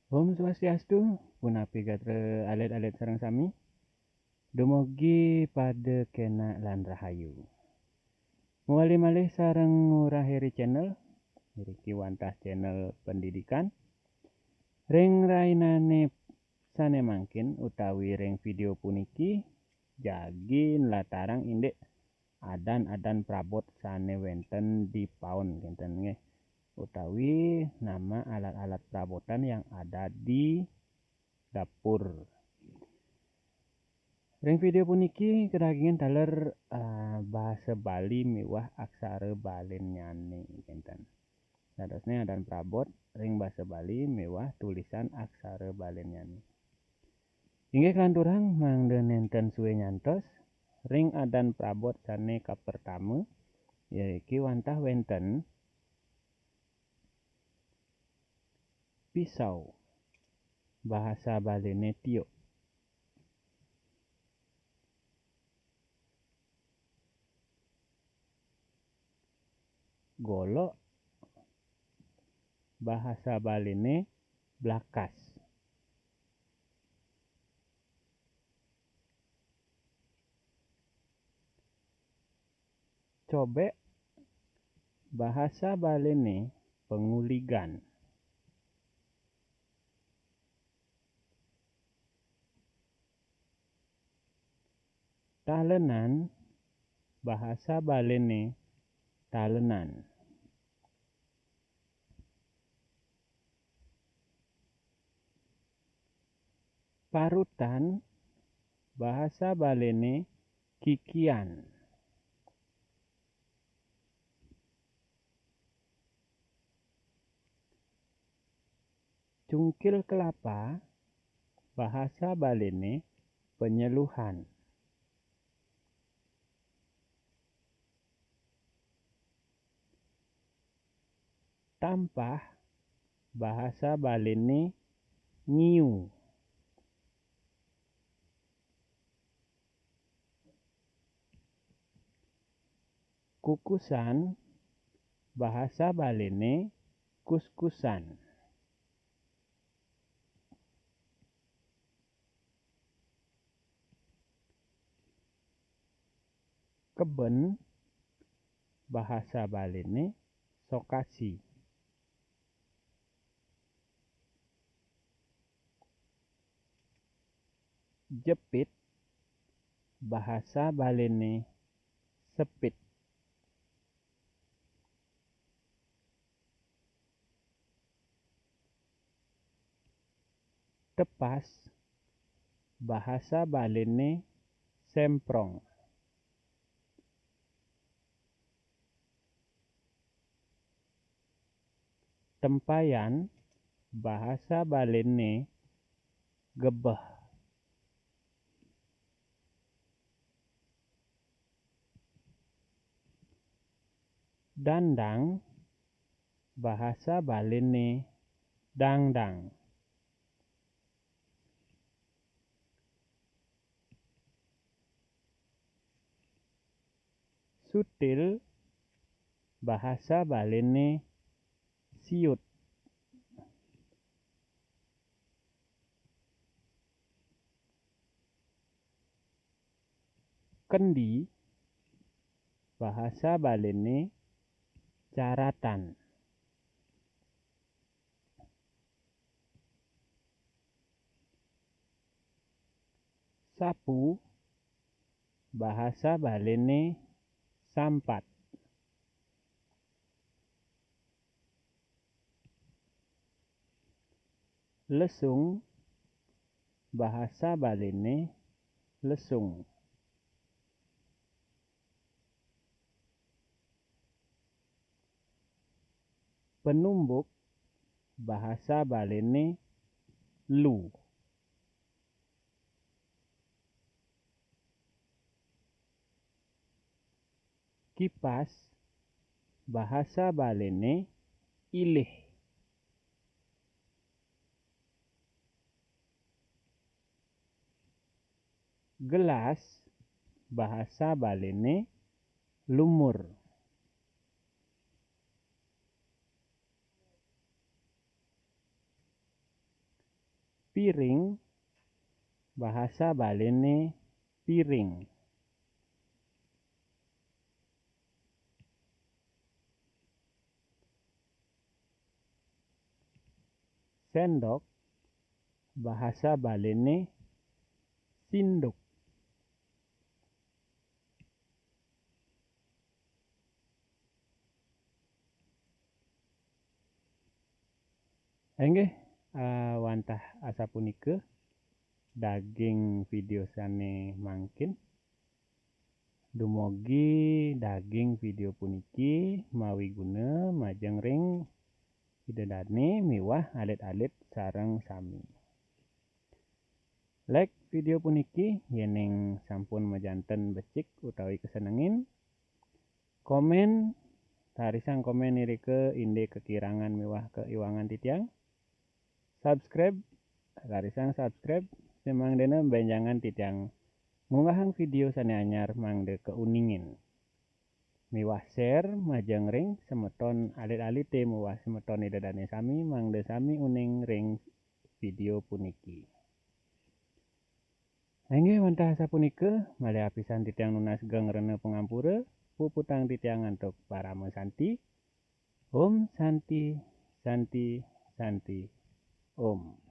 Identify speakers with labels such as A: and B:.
A: Om Swastiastu, punapi gatra alit-alit sareng sami. Dumugi pada kena lan rahayu. Muali malih sareng ngurahiri channel, ngriki wantah channel pendidikan. Ring rainane sane mangkin utawi ring video puniki jagi latarang indek adan-adan prabot sane wenten di paun kinten nggih. Utawi nama alat-alat perabotan yang ada di dapur. Ring video puniki kedagingan daler bahasa Bali miwah aksara Balinyane kinten. Sadosne adan prabot ring bahasa Bali miwah tulisan aksara Balinyane. Inggih kelanturang mangda nenten suwe nyantos ring adan prabot sane kapertama yaiki wantah wenten pisau bahasa Baline tiok. Golok bahasa Baline blakas. Cobek bahasa Baline penguligan. Talenan bahasa Baline talenan. Parutan bahasa Baline kikian. Cungkil kelapa bahasa Baline penyeluhan. Tampah bahasa Baline ngiu. Kukusan bahasa Baline kuskusan. Keben bahasa Baline sokasi. Jepit bahasa Baline sepit. Tepas bahasa Baline semprong. Tempayan bahasa Baline gebeh. Dandang bahasa Baline dangdang. Sutil bahasa Baline siut. Kendi bahasa Baline caratan. Sapu bahasa Baline sampat. Lesung bahasa Baline lesung. Penumbuk bahasa Baline lu. Kipas bahasa Baline ilih. Gelas bahasa Baline lumur. piring, bahasa balene piring. Sendok, bahasa balene sinduk. Enggih, wantah asa punika daging video sane mangkin. Dumugi daging video puniki mawi guna majeng ring pidedane miwah alit-alit sareng sami. Like video puniki yeneng sampun majanten becik utawi kesenengin. Komen tarisang komen irike inde kekirangan miwah keiwangan titiang. Subscribe tarisang subscribe semang dena benjangan titiang ngunggahang video sane anyar mangde keuningin. Miwah share majeng ring semeton alit-alite miwah semeton idedane sami mangde sami uning ring video puniki. Inggih wantah sapunika malih apisan titiang nunas geng rene pengampura puputang titiang antuk parama santi. Om Santi Santi Santi Om.